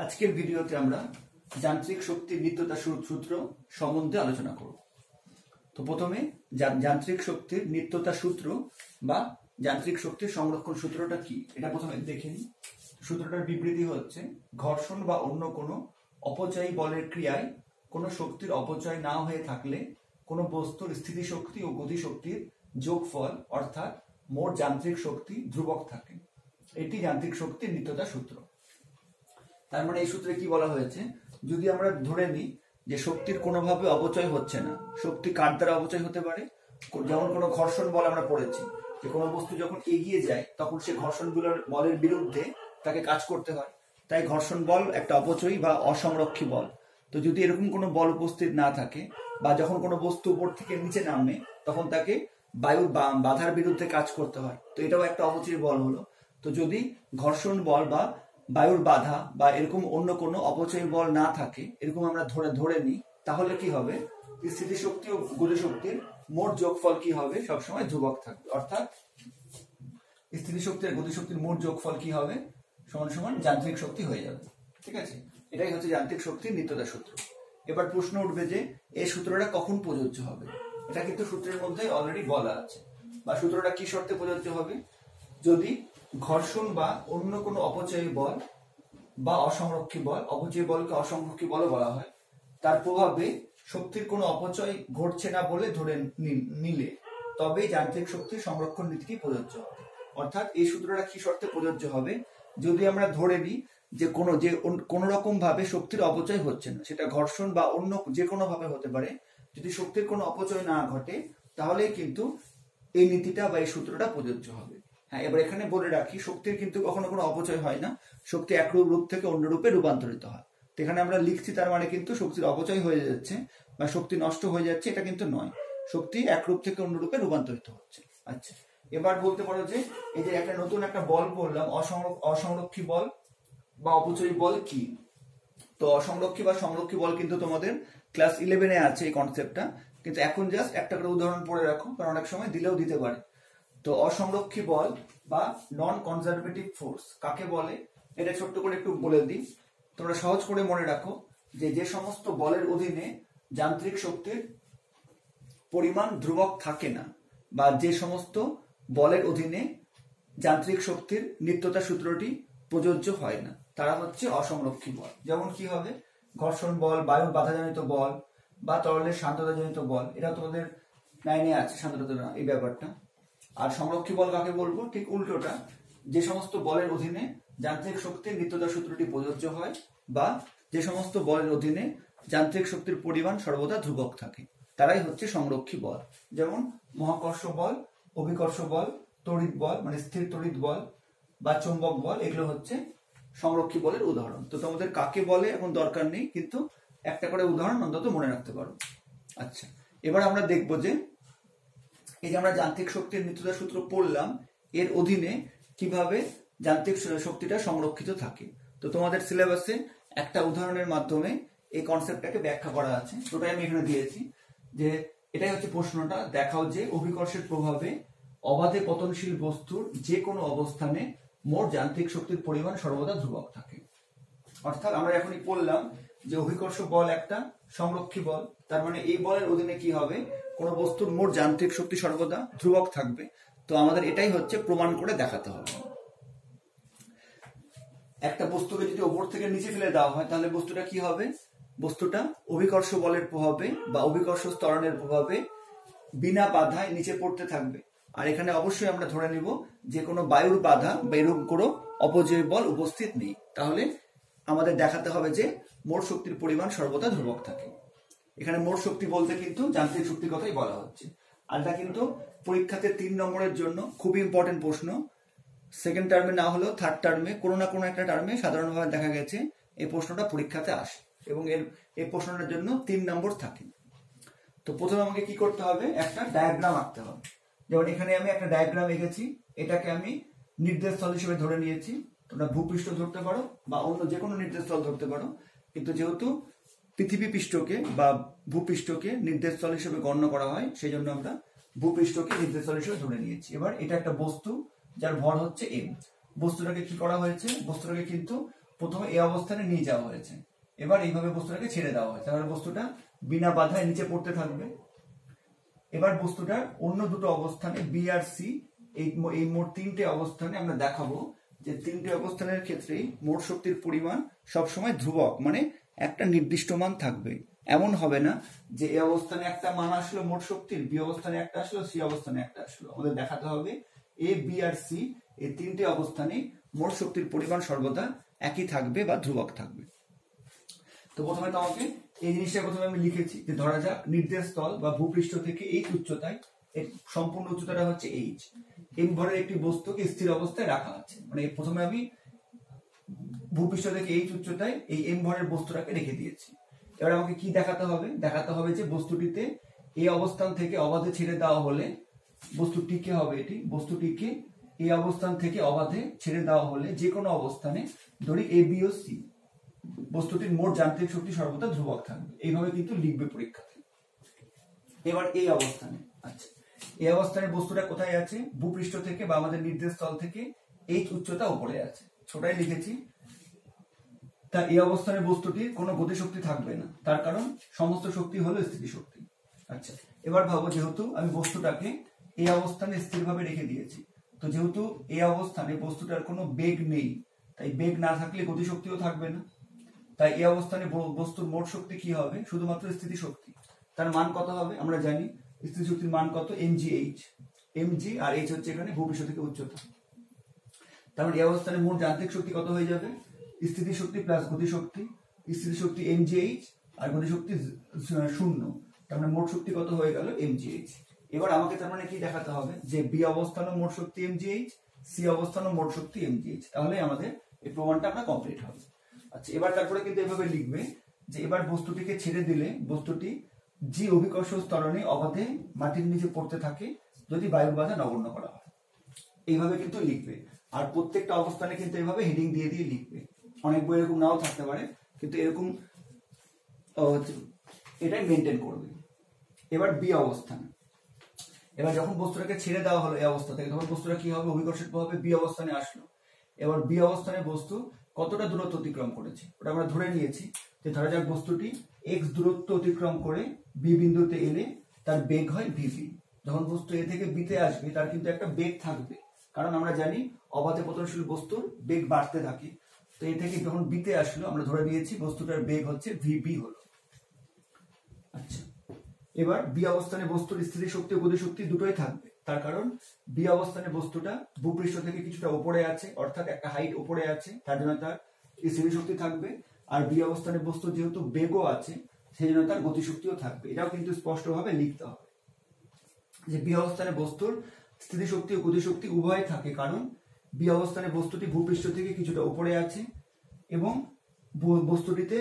আজকের ভিডিওতে আমরা যান্ত্রিক শক্তির নিত্যতা সূত্র সম্বন্ধে আলোচনা করব। তো প্রথমে যান্ত্রিক শক্তির নিত্যতা সূত্র বা যান্ত্রিক শক্তির সংরক্ষণ সূত্রটা কি এটা প্রথমে দেখে নিই। সূত্রটার বিবৃতি হচ্ছে, ঘর্ষণ বা অন্য কোনো অপচয়ী বলের ক্রিয়ায় কোনো শক্তির অপচয় না হয়ে থাকলে কোনো বস্তুর স্থিতিশক্তি ও গতিশক্তির যোগফল অর্থাৎ মোট যান্ত্রিক শক্তি ধ্রুবক থাকে। এটি যান্ত্রিক শক্তির নিত্যতা সূত্র। তার মানে এই সূত্রে কি বলা হয়েছে, যদি আমরা ধরে নিই যে শক্তির কোনোভাবে অপচয় হচ্ছে না, শক্তি কার দ্বারা অপচয় হতে পারে? যেমন কোনো ঘর্ষণ বল আমরা পড়েছি যে কোনো বস্তু যখন এগিয়ে যায় তখন সে ঘর্ষণগুলোর বলের বিরুদ্ধে তাকে কাজ করতে হয়, তাই ঘর্ষণ বল একটা অপচয়ী বা অসংরক্ষী বল। তো যদি এরকম কোনো বল উপস্থিত না থাকে বা যখন কোনো বস্তু উপর থেকে নিচে নামে তখন তাকে বায়ুর বাধার বিরুদ্ধে কাজ করতে হয়, তো এটাও একটা অপচয়ী বল হলো। তো যদি ঘর্ষণ বল বা বায়ুর বাধা বা এরকম অন্য কোনো অপচয়ী বল না থাকে, এরকম আমরা ধরে নিই, তাহলে কি হবে, স্থিতিশক্তি ও গতিশক্তির মোট যোগফল কি হবে, সবসময় ধ্রুবক থাকবে। অর্থাৎ স্থিতিশক্তি আর গতিশক্তির মোট যোগফল কি হবে, সমান সমান যান্ত্রিক শক্তি হয়ে যাবে। ঠিক আছে, এটাই হচ্ছে যান্ত্রিক শক্তির নিত্যতা সূত্র। এবার প্রশ্ন উঠবে যে এই সূত্রটা কখন প্রযোজ্য হবে। এটা কিন্তু সূত্রের মধ্যে অলরেডি বলা আছে, বা সূত্রটা কি শর্তে প্রযোজ্য হবে, যদি ঘর্ষণ বা অন্য কোনো অপচয়ী বল বা অসংরক্ষী বল, অপচয়ী বলকে অসংরক্ষী বল বলা হয়, তার প্রভাবে শক্তির কোনো অপচয় ঘটছে না বলে ধরে নিলে তবেই যান্ত্রিক শক্তির সংরক্ষণ নীতিটি প্রযোজ্য হবে। অর্থাৎ এই সূত্রটা কি শর্তে প্রযোজ্য হবে, যদি আমরা ধরে নিই যে কোনো রকম ভাবে শক্তির অপচয় হচ্ছে না, সেটা ঘর্ষণ বা অন্য যে কোনো ভাবে হতে পারে, যদি শক্তির কোনো অপচয় না ঘটে তাহলে কিন্তু এই নীতিটা বা এই সূত্রটা প্রযোজ্য হবে। হ্যাঁ, এবার এখানে বলে রাখি, শক্তির কিন্তু কখনো কোনো অপচয় হয় না, শক্তি এক রূপ থেকে অন্য রূপে রূপান্তরিত হয়। তো এখানে আমরা লিখছি তার মানে কিন্তু শক্তির অপচয় হয়ে যাচ্ছে বা শক্তি নষ্ট হয়ে যাচ্ছে, এটা কিন্তু নয়, শক্তি এক রূপ থেকে অন্য রূপে রূপান্তরিত হচ্ছে। আচ্ছা, এবার বলতে পারো যে এই যে একটা নতুন একটা বল বললাম, অসংরক্ষী বল বা অপচয়ী বল কি। তো অসংরক্ষী বা সংরক্ষী বল কিন্তু তোমাদের ক্লাস 11-এ আছে এই কনসেপ্টটা, কিন্তু এখন জাস্ট একটা করে উদাহরণ পড়ে রাখো, কারণ অনেক সময় দিলেও দিতে পারে। তো অসংরক্ষী বল বা নন কনজারভেটিভ ফোর্স কাকে বলে, এটা ছোট্ট করে একটু বলে দিই, তোমরা সহজ করে মনে রাখো যে সমস্ত বলের অধীনে যান্ত্রিক শক্তির পরিমাণ ধ্রুবক থাকে না, বা যে সমস্ত বলের অধীনে যান্ত্রিক শক্তির নিত্যতা সূত্রটি প্রযোজ্য হয় না, তারা হচ্ছে অসংরক্ষী বল। যেমন কি হবে, ঘর্ষণ বল, বায়ুর বাধাজনিত বল বা তরলের সান্দ্রতাজনিত বল, এটা তোমাদের 9-এ আছে সান্দ্রতা এই ব্যাপারটা। আর সংরক্ষী বল কাকে বলবো, ঠিক উল্টোটা, যে সমস্ত বলের অধীনে যান্ত্রিক শক্তির নিত্যতা সূত্রটি প্রযোজ্য হয় বা যে সমস্ত বলের অধীনে যান্ত্রিক শক্তির পরিমাণ সর্বদা ধ্রুবক থাকে, তারাই হচ্ছে সংরক্ষী বল। যেমন মহাকর্ষ বল, অভিকর্ষ বল, তড়িৎ বল মানে স্থির তড়িৎ বল বা চৌম্বক বল, এগুলো হচ্ছে সংরক্ষী বলের উদাহরণ। তো তোমাদের কাকে বলে এখন দরকার নেই, কিন্তু একটা করে উদাহরণ অন্তত মনে রাখতে পারো। আচ্ছা, এবার আমরা দেখবো যে এই যে আমরা যান্ত্রিক শক্তির নিত্যতা সূত্র পড়লাম, এর অধীনে কিভাবে যান্ত্রিক শক্তিটা সংরক্ষিত থাকে। তো তোমাদের সিলেবাসে একটা উদাহরণের মাধ্যমে এই কনসেপ্টটাকে ব্যাখ্যা করা আছে, ওটাই আমি এখানে দিয়েছি। যে এটাই হচ্ছে প্রশ্নটা, দেখাও যে অভিকর্ষের প্রভাবে অবাধে পতনশীল বস্তুর যে কোনো অবস্থানে মোট যান্ত্রিক শক্তির পরিমাণ সর্বদা ধ্রুবক থাকে। অর্থাৎ আমরা এখনই বললাম যে অভিকর্ষ বল একটা সংরক্ষী বল, তার মানে এই বলের অধীনে কি হবে, কোন বস্তুর মোট যান্ত্রিক শক্তি সর্বদা ধ্রুবক থাকবে। তো আমাদের এটাই হচ্ছে প্রমাণ করে দেখাতে হবে। একটা বস্তুকে যদি ওপর থেকে নিচে ফেলে দেওয়া হয় তাহলে বস্তুটা কি হবে, বস্তুটা অভিকর্ষ বলের প্রভাবে বা অভিকর্ষ ত্বরণের প্রভাবে বিনা বাধায় নিচে পড়তে থাকবে। আর এখানে অবশ্যই আমরা ধরে নিব যে কোনো বায়ুর বাধা বা এরকম কোনো অপচয় বল উপস্থিত নেই, তাহলে আমাদের দেখাতে হবে যে মোট শক্তির পরিমাণ সর্বদা ধ্রুবক থাকে। এখানে মোট শক্তি বলতে কিন্তু যান্ত্রিক শক্তির কথাই বলা হচ্ছে। আর এটা কিন্তু পরীক্ষাতে 3 নম্বরের জন্য খুবই ইম্পর্টেন্ট প্রশ্ন, সেকেন্ড টার্মে না হলেও থার্ড টার্মে কোনো না কোনো একটা টার্মে সাধারণভাবে দেখা গেছে এই প্রশ্নটা পরীক্ষাতে আসে, এবং এই প্রশ্নটার জন্য 3 নম্বর থাকে। তো প্রথমে আমাকে কি করতে হবে, একটা ডায়াগ্রাম আঁকতে হবে। যেমন এখানে আমি একটা ডায়াগ্রাম এঁকেছি, এটাকে আমি নির্দেশ স্থল হিসেবে ধরে নিয়েছি। তোমরা ভূপৃষ্ঠ ধরতে পারো বা অন্য যে কোনো নির্দেশ স্থল ধরতে পারো, কিন্তু যেহেতু পৃথিবী পৃষ্ঠকে বা ভূপৃষ্ঠকে নির্দেশ স্থল হিসেবে গণ্য করা হয়, সেই জন্য আমরা ভূপৃষ্ঠকে নির্দেশ স্থল হিসেবে ধরে নিয়েছি। এবার এটা একটা বস্তু যার ভর হচ্ছে m। বস্তুটাকে কি করা হয়েছে, বস্তুটাকে কিন্তু প্রথমে এই অবস্থানে নিয়ে যাওয়া হয়েছে, এবার এইভাবে বস্তুটাকে ছেড়ে দেওয়া হয়েছে, তাহলে বস্তুটা বিনা বাধায় নিচে পড়তে থাকবে। এবার বস্তুটার অন্য দুটো অবস্থানে বি আর সি, এই মোট তিনটে অবস্থানে আমরা দেখাবো যে তিনটে অবস্থানের ক্ষেত্রেই মোট শক্তির পরিমাণ সবসময় ধ্রুবক, মানে একটা নির্দিষ্ট মান থাকবে। এমন হবে না যে এই অবস্থানে একটা মান আসলো মোট শক্তির, বি অবস্থানে একটা আসলো, সি অবস্থানে একটা আসলো। আমাদের দেখাতে হবে এ, বি আর সি এই তিনটে অবস্থানে মোট শক্তির পরিমাণ সর্বদা একই থাকবে বা ধ্রুবক থাকবে। তো প্রথমে তোমাকে এই জিনিসটা প্রথমে আমি লিখেছি যে ধরা যাক নির্দেশ তল বা ভূপৃষ্ঠ থেকে এইচ উচ্চতায়, সম্পূর্ণ উচ্চতাটা হচ্ছে এইচ, এম ভরের একটি বস্তুকে স্থির অবস্থায় রাখা আছে। মানে প্রথমে আমি ভূপৃষ্ঠ থেকে এইচ উচ্চতায় এই এম ভরের বস্তুটাকে রেখে দিয়েছি। এবার আমাকে কি দেখাতে হবে? দেখাতে হবে যে বস্তুটিতে এই অবস্থান থেকে অবাধে ছেড়ে দেওয়া হলে বস্তুটিকে হবে, এটি বস্তুটিকে এই অবস্থান থেকে অবাধে ছেড়ে দেওয়া হলে যে কোনো অবস্থানে ধরি এ, বি ও সি, বস্তুটির মোট যান্ত্রিক শক্তি সর্বদা ধ্রুবক থাকবে। এইভাবে কিন্তু লিখবে পরীক্ষাতে। এবার এই অবস্থানে, আচ্ছা এই অবস্থানে বস্তুটা কোথায় আছে? ভূপৃষ্ঠ থেকে বা আমাদের নির্দেশ তল থেকে এইচ উচ্চতা উপরে আছে, ছোটাই লিখেছি। তা এই অবস্থানে বস্তুটির কোনো গতিশক্তি থাকবে না, তার কারণ সমস্ত শক্তি হলো স্থিতিশক্তি। আচ্ছা এবার ভাবো, যেহেতু আমি বস্তুটাকে এই অবস্থানে স্থিরভাবে রেখে দিয়েছি, তো যেহেতু এই অবস্থানে বস্তুটার কোনো বেগ নেই, তাই বেগ না থাকলে গতিশক্তিও থাকবে না। তাই এই অবস্থানে বস্তুর মোট শক্তি কি হবে? শুধুমাত্র স্থিতিশক্তি। তার মান কত হবে? আমরা জানি স্থিতিশক্তির মান কত? এমজি এইচ, এমজি আর এইচ হচ্ছে এখানে ভূপৃষ্ঠ থেকে উচ্চতা। তার মানে এই অবস্থানে মোট যান্ত্রিক শক্তি কত হয়ে যাবে? স্থিতিশক্তি প্লাস গতিশক্তি, স্থিতিশক্তি এমজি এইচ আর গতিশক্তি 0, তার মানে মোট শক্তি কত হয়ে গেল? MG H. এবার আমাকে তার মানে কি দেখাতে হবে? যে বি অবস্থানও মোট শক্তি এমজি এইচ, সি অবস্থানও মোট শক্তি এমজি এইচ, তাহলে আমাদের এই প্রমাণটা আমরা কমপ্লিট হবে। আচ্ছা এবার তারপরে কিন্তু এভাবে লিখবে যে এবার বস্তুটিকে ছেড়ে দিলে বস্তুটি জি অভিকর্ষ ত্বরণে অবাধে মাটির নিচে পড়তে থাকে যদি বায়ুর বাধা নগণ্য করা হয়। এইভাবে কিন্তু লিখবে, আর প্রত্যেকটা অবস্থানে কিন্তু এইভাবে হেডিং দিয়ে দিয়ে লিখবে। অনেক বই এরকম নাও থাকতে পারে, কিন্তু এরকম এটাই মেনটেন করবে। এবার বি অবস্থান, এবার যখন বস্তুটাকে ছেড়ে দেওয়া হলো এই অবস্থা থেকে, তখন বস্তুটা কি হবে? অভিকর্ষের প্রভাবে বি অবস্থানে আসলো। এবার বি অবস্থানে বস্তু কতটা দূরত্ব অতিক্রম করেছে ওটা আমরা ধরে নিয়েছি, যে ধরা যাক বস্তুটি এক্স দূরত্ব অতিক্রম করে বি বিন্দুতে এলে তার বেগ হয় ভিভি। যখন বস্তু এ থেকে বিতে আসবে তার কিন্তু একটা বেগ থাকবে, কারণ আমরা জানি অবাধে পতনশীল বস্তুর বেগ বাড়তে থাকে। তো এ থেকে যখন বিতে আসলো আমরা ধরে নিয়েছি বস্তুটার বেগ হচ্ছে ভিবি হলো। আচ্ছা এবার বি অবস্থানে বস্তুর স্থিতিশক্তি ও গতিশক্তি দুটোই থাকবে, তার কারণ বি অবস্থানে বস্তুটা ভূপৃষ্ঠ থেকে কিছুটা উপরে আছে, অর্থাৎ একটা হাইট উপরে আছে, তার জন্য তার স্থিতিশক্তি থাকবে। আর বি অবস্থানে বস্তু যেহেতু বেগও আছে, সেই জন্য তার গতিশক্তিও থাকবে। এটাও কিন্তু স্পষ্টভাবে লিখতে হবে যে বি অবস্থানে বস্তুর স্থিতিশক্তি ও গতিশক্তি উভয় থাকে, কারণ বি অবস্থানে বস্তুটি ভূপৃষ্ঠ থেকে কিছুটা উপরে আছে এবং বস্তুটিতে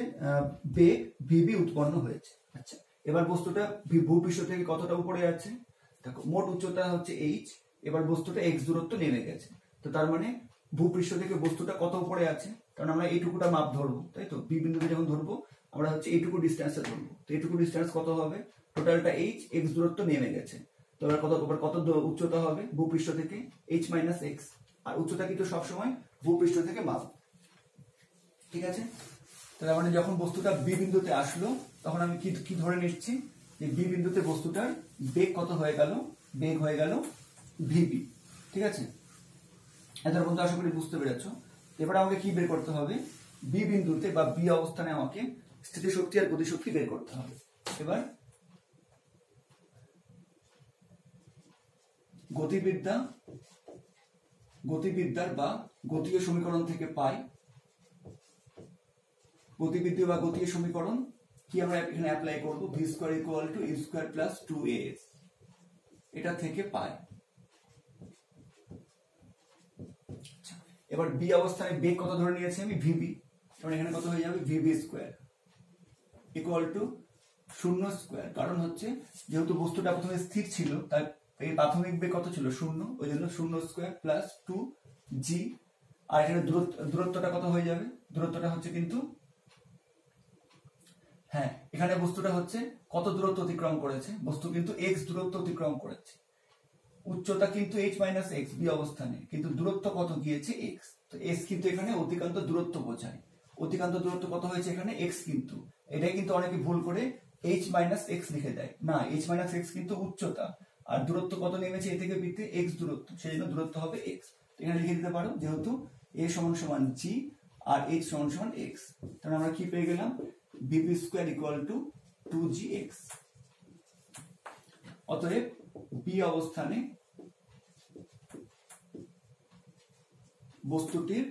বেগ ভিবি উৎপন্ন হয়েছে। আচ্ছা এবার বস্তুটা ভূপৃষ্ঠ থেকে কতটা উপরে আছে? দেখো মোট উচ্চতা হচ্ছে এইচ, এবার বস্তুটা এক্স দূরত্ব নেমে গেছে, তো তার মানে ভূপৃষ্ঠ থেকে বস্তুটা কত উপরে আছে? কারণ আমরা এইটুকুটা মাপ ধরবো, তাই তো বি বিন্দুতে যখন ধরবো আমরা হচ্ছে এইটুকু ডিস্টেন্সে ধরবো। তো এইটুকু ডিস্টেন্স কত হবে? টোটালটা এইচ, এক্স দূরত্ব নেমে গেছে, তো এবার কত উচ্চতা হবে ভূপৃষ্ঠ থেকে? H minus x. আর উচ্চতা কিন্তু সবসময় ভূপৃষ্ঠ থেকে মাপ, ঠিক আছে? তাহলে মানে যখন বস্তুটা বি বিন্দুতে আসলো তখন আমি কি ধরে নিচ্ছি যে বি বিন্দুতে বস্তুটার বেগ কত হয়ে গেল? বেগ হয়ে গেল ভিবি, ঠিক আছে? এত পর্যন্ত আশা করি বুঝতে পেরেছো। এবার আমাকে কি বের করতে হবে? বি বিন্দুতে বা বি অবস্থানে আমাকে স্থিতিশক্তি আর গতিশক্তি বের করতে হবে। এবার গতিবিদ্যার বা গতীয় সমীকরণ থেকে পাই, গতিবিদ্যা বা গতীয় সমীকরণ কি আমরা এখানে অ্যাপ্লাই করব? V square equal to u square plus 2as, এটা থেকে পাই। এবার বি অবস্থানে বেগ কত ধরে নিয়েছি আমি? ভিবি, তাহলে এখানে কত হয়ে যাবে? VB square equal two 0 square, কারণ হচ্ছে যেহেতু বস্তুটা প্রথমে স্থির ছিল তাই এই প্রাথমিক বেগ কত ছিল? 0, ওই জন্য 0 স্কয়ার প্লাস 2g। আর এখানে দূরত্বটা কত হয়ে যাবে? দূরত্বটা হচ্ছে কিন্তু হ্যাঁ এখানে বস্তুটা হচ্ছে কত দূরত্ব অতিক্রম করেছে? বস্তু কিন্তু x দূরত্ব অতিক্রম করেছে। উচ্চতা কিন্তু h মাইনাস এক্স বি অবস্থানে, কিন্তু দূরত্ব কত গিয়েছে? x। তো তো এস কিন্তু এখানে অতিক্রান্ত দূরত্ব বোঝায়। অতিক্রান্ত দূরত্ব কত হয়েছে এখানে এক্স, কিন্তু এটাই কিন্তু অনেকে ভুল করে এইচ মাইনাস এক্স লিখে দেয়। না, এইচ মাইনাস এক্স কিন্তু উচ্চতা, আর দূরত্ব কত নেমেছে এ থেকে বিতে এক্স দূরত্ব, সেই জন্য দূরত্ব হবে এক্স। এখানে লিখে দিতে পারো যেহেতু এ সমান সমান জি আর এইচ সমান সমান এক্স, তাহলে আমরা কি পেয়ে গেলাম VP square equal two 2gx। অতএব বি অবস্থানে বস্তুটির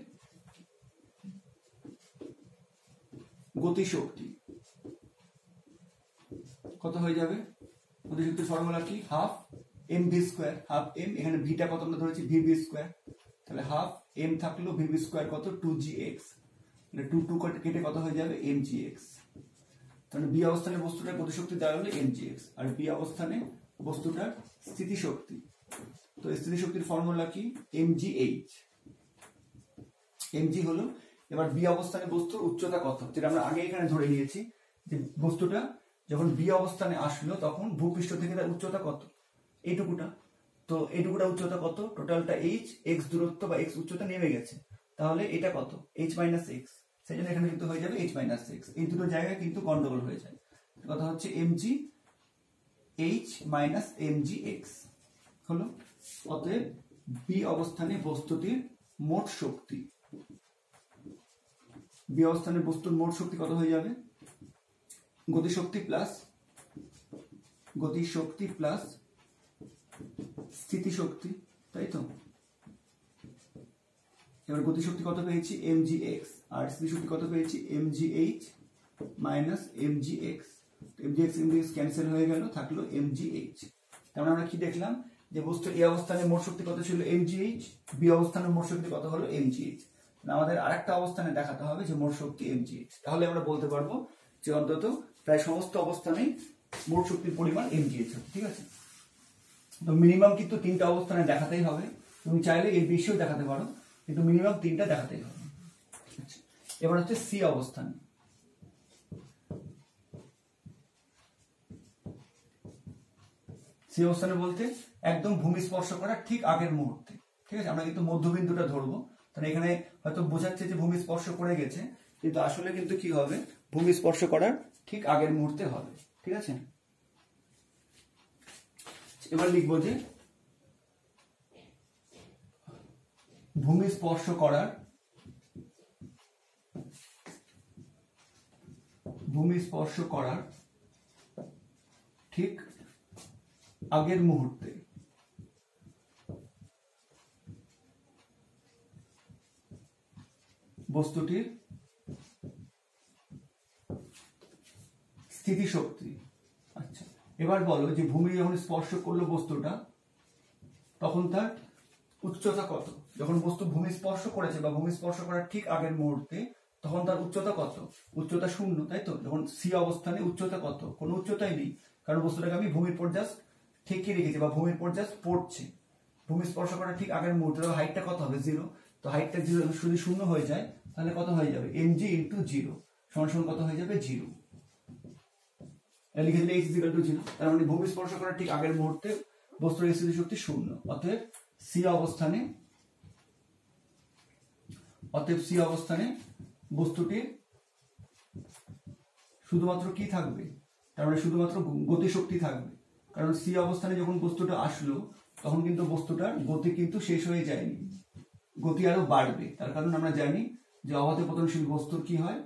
গতিশক্তি কত হয়ে যাবে? গতিশক্তির ফর্মুলা কি? Half m v square, half m, এখানে ভিটা কত আমরা ধরেছি ভিবি স্কোয়ার, তাহলে হাফ এম থাকলো ভিবি স্কোয়ার কত 2gx, মানে 2 কেটে কত হয়ে যাবে mgx। তাহলে বি অবস্থানে বস্তুটার গতিশক্তি দেওয়া হলো mgx, আর বি অবস্থানে বস্তুটার স্থিতিশক্তি, তো স্থিতিশক্তির ফর্মুলা কি? mgh। mg হলো, এবার বি অবস্থানে বস্তুর উচ্চতা কত, যেটা আমরা আগে এখানে ধরে নিয়েছি যে বস্তুটা যখন বি অবস্থানে আসলো তখন ভূপৃষ্ঠ থেকে তার উচ্চতা কত, এইটুকুটা। তো এইটুকুটা উচ্চতা কত? টোটালটা এইচ, এক্স দূরত্ব বা এক্স উচ্চতা নেমে গেছে, তাহলে এটা কত? এইচ মাইনাস এক্স, সেই জন্য এখানে কিন্তু হয়ে যাবে এইচ মাইনাস এক্স। এই দুটো জায়গায় কিন্তু গন্ডগোল হয়ে যায়। কথা হচ্ছে MG H minus MG x হলো। অতএব বি অবস্থানে বস্তুটির মোট শক্তি, বি অবস্থানে বস্তুর মোট শক্তি কত হয়ে যাবে? গতিশক্তি প্লাস স্থিতিশক্তি, তাই তো? এবার গতিশক্তি কত পেয়েছি? mgx, আর স্থিতিশক্তি কত পেয়েছি? mgh minus mgx। mgx cancel হয়ে গেল, থাকলো mgh। তার আমরা কি দেখলাম যে বস্তু এ অবস্থানে মোট শক্তি কত ছিল mgh, বি অবস্থানের মোট শক্তি কত হলো mgh। আমাদের আরেকটা অবস্থানে দেখাতে হবে যে মোট শক্তি mgh, তাহলে আমরা বলতে পারবো যে অন্তত প্রায় সমস্ত অবস্থানেই মোট শক্তির পরিমাণ mgh হবে। ঠিক আছে, তো মিনিমাম কিন্তু 3টা অবস্থানে দেখাতেই হবে, তুমি চাইলে এর বেশিও দেখাতে পারো, কিন্তু মিনিমাম 3টা দেখাতেই হবে। এবার হচ্ছে সি অবস্থান। সি অবস্থানে বলতে একদম ভূমি স্পর্শ করার ঠিক আগের মুহূর্তে। ঠিক আছে, আমরা কিন্তু মধ্যবিন্দুটা ধরবো, তাহলে এখানে হয়তো বোঝাচ্ছে যে ভূমি স্পর্শ করে গেছে, কিন্তু আসলে কিন্তু কি হবে? ভূমি স্পর্শ করার ঠিক আগের মুহূর্তে হবে। ঠিক আছে, এবার লিখবো যে ভূমি স্পর্শ করার ঠিক আগের মুহূর্তে বস্তুটির স্থিতিশক্তি। আচ্ছা, এবার বলো যে ভূমি যখন স্পর্শ করলো বস্তুটা তখন তার উচ্চতা কত? যখন বস্তু ভূমি স্পর্শ করেছে বা ভূমি স্পর্শ করার ঠিক আগের মুহূর্তে তখন তার উচ্চতা কত? উচ্চতা 0, তাই তো? যখন সি অবস্থানে উচ্চতা কত? কোনো উচ্চতাই নেই, কারণ বস্তুটাকে আমি ভূমির পর জাস্ট ঠেকে রেখেছি বা ভূমির পর জাস্ট পড়ছে। ভূমি স্পর্শ করার ঠিক আগের মুহূর্তে হাইটটা কত হবে? 0। তো হাইটটা 0 যদি 0 হয়ে যায় তাহলে কত হয়ে যাবে? mg ইন্টু 0 সমান সমান কত হয়ে যাবে? 0। লিখে দিলে h ইকুয়াল টু 0। তার মানে ভূমি স্পর্শ করার ঠিক আগের মুহূর্তে বস্তুর স্থিতিশক্তি 0। অতএব সি অবস্থানে বস্তুটির শুধুমাত্র কি থাকবে? তার মানে শুধুমাত্র গতিশক্তি থাকবে, কারণ সি অবস্থানে যখন বস্তুটা আসলো তখন কিন্তু বস্তুটার গতি কিন্তু শেষ হয়ে যায়নি, গতি আরো বাড়বে। তার কারণ আমরা জানি যে অবাধে পতনশীল বস্তুর কি হয়?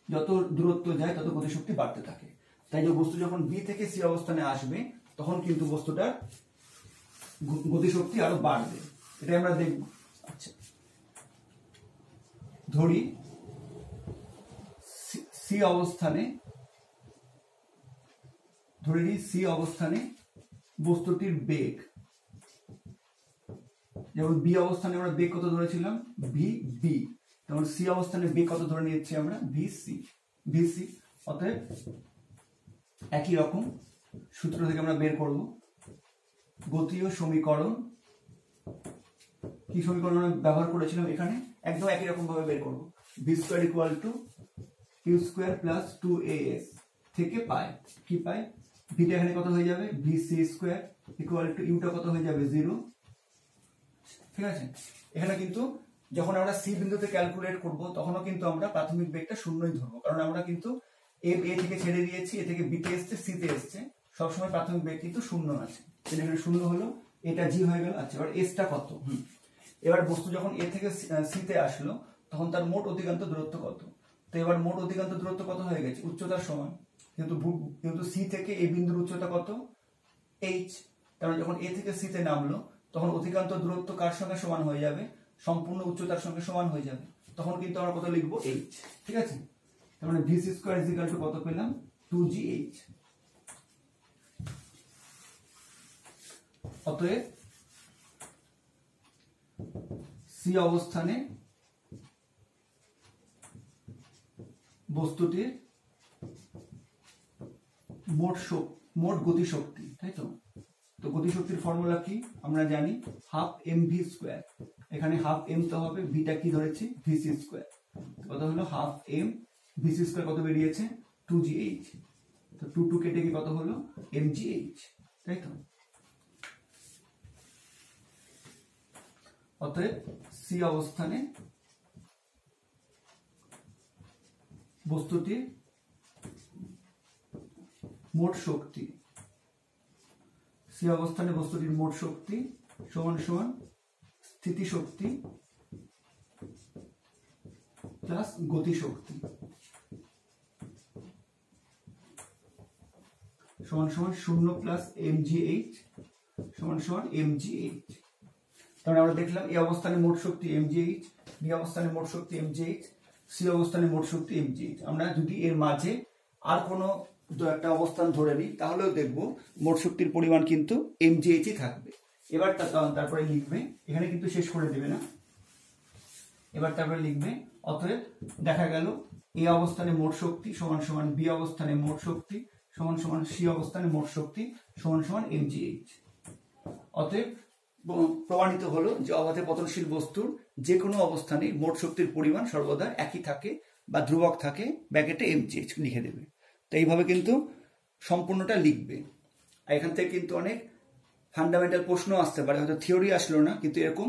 যত দূরত্ব যায় তত গতিশক্তি বাড়তে থাকে। তাই যে বস্তু যখন বি থেকে সি অবস্থানে আসবে তখন কিন্তু বস্তুটার গতিশক্তি আরো বাড়বে, এটাই আমরা দেখব। আচ্ছা, ধরি সি অবস্থানে বস্তুটির বেগ, যেমন বি অবস্থানে আমরা বেগ কত ধরেছিলাম? ভি বি, যেমন সি অবস্থানে বেগ কত ধরে নিয়েছি আমরা? ভিসি। অতএব একই রকম সূত্র থেকে আমরা বের করব গতীয় সমীকরণ। কি সমীকরণ ব্যবহার করেছিলাম এখানে? একদম একই রকম ভাবে বের করব। V square equal to q square plus 2as থেকে পাই কি পাই? ভিটা এখানে কত হয়ে যাবে? ভিসি স্কোয়ার ইকুয়াল টু ইউটা কত হয়ে যাবে? 0। ঠিক আছে, এখানে কিন্তু যখন আমরা সি বিন্দুতে ক্যালকুলেট করব তখনও কিন্তু আমরা প্রাথমিক বেগটা শূন্যই ধরবো, কারণ আমরা কিন্তু এ থেকে ছেড়ে দিয়েছি, এ থেকে বিতে এসছে, সিতে এসছে, সবসময় প্রাথমিক বেগ কিন্তু শূন্য আছে। এখানে শূন্য হলো, এটা জি হয়ে গেল। আচ্ছা, এবার এসটা কত? এবার বস্তু যখন এ থেকে সিতে আসলো তখন তার মোট অতিক্রান্ত দূরত্ব কত? তো এবার মোট অতিক্রান্ত দূরত্ব কত হয়ে গেছে? উচ্চতার সমান, কিন্তু সি থেকে এই বিন্দুর উচ্চতা কত? এইচ। কারণ যখন এ থেকে সিতে নামলো তখন অতিক্রান্ত দূরত্ব কার সঙ্গে সমান হয়ে যাবে? সম্পূর্ণ উচ্চতার সঙ্গে সমান হয়ে যাবে। তখন কিন্তু আমরা কত লিখবো? এইচ। ঠিক আছে, তার মানে v c square is equal to কত পেলাম? 2gh। অতএব সি অবস্থানে বস্তুটির মোট গতিশক্তি, তাই তো? তো গতিশক্তির ফর্মুলা কি আমরা জানি, হাফ এম ভি স্কোয়ার। এখানে হাফ এম তো হবে, ভিটা কি ধরেছি? VC square. কত হলো? হাফ এম ভিসি স্কোয়ার কত বেরিয়েছে? 2gh। তো 2 কেটে কি কত হলো? mgh, তাই তো? অতএব সি অবস্থানে বস্তুটির মোট শক্তি, সি অবস্থানে বস্তুটির মোট শক্তি সমান সমান স্থিতিশক্তি প্লাস গতিশক্তি সমান সমান 0 প্লাস mgh সমান সমান mgh। তাহলে আমরা দেখলাম এই অবস্থানে মোট শক্তি mgh, বি অবস্থানে মোট শক্তি mgh, সি অবস্থানে মোট শক্তি mgh। আমরা যদি এর মাঝে আর কোনো একটা অবস্থান ধরে নিই তাহলেও দেখবো মোট শক্তির পরিমাণ কিন্তু mgh ই থাকবে। এবার তারপরে লিখবে, এখানে কিন্তু শেষ করে দেবে না, এবার তারপরে লিখবে অতএব দেখা গেল এ অবস্থানে মোট শক্তি সমান সমান বি অবস্থানে মোট শক্তি সমান সমান সি অবস্থানে মোট শক্তি সমান সমান mgh। অতএব প্রমাণিত হলো যে অবাধে পতনশীল বস্তুর যে কোনো অবস্থানে মোট শক্তির পরিমাণ সর্বদা একই থাকে বা ধ্রুবক থাকে, ব্র্যাকেটে mgh লিখে দেবে। তো এইভাবে কিন্তু সম্পূর্ণটা লিখবে। আর এখান থেকে কিন্তু অনেক ফান্ডামেন্টাল প্রশ্ন আসতে পারে, হয়তো থিওরি আসলো না, কিন্তু এরকম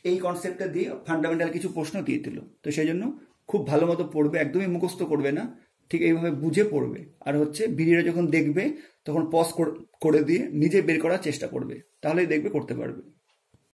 এই কনসেপ্টটা দিয়ে ফান্ডামেন্টাল কিছু প্রশ্ন দিয়ে দিল। তো সেই জন্য খুব ভালো মতো পড়বে, একদমই মুখস্থ করবে না, ঠিক এইভাবে বুঝে পড়বে। আর হচ্ছে ভিডিওটা যখন দেখবে তখন পজ করে দিয়ে নিজে বের করার চেষ্টা করবে, তাহলেই দেখবে করতে পারবে।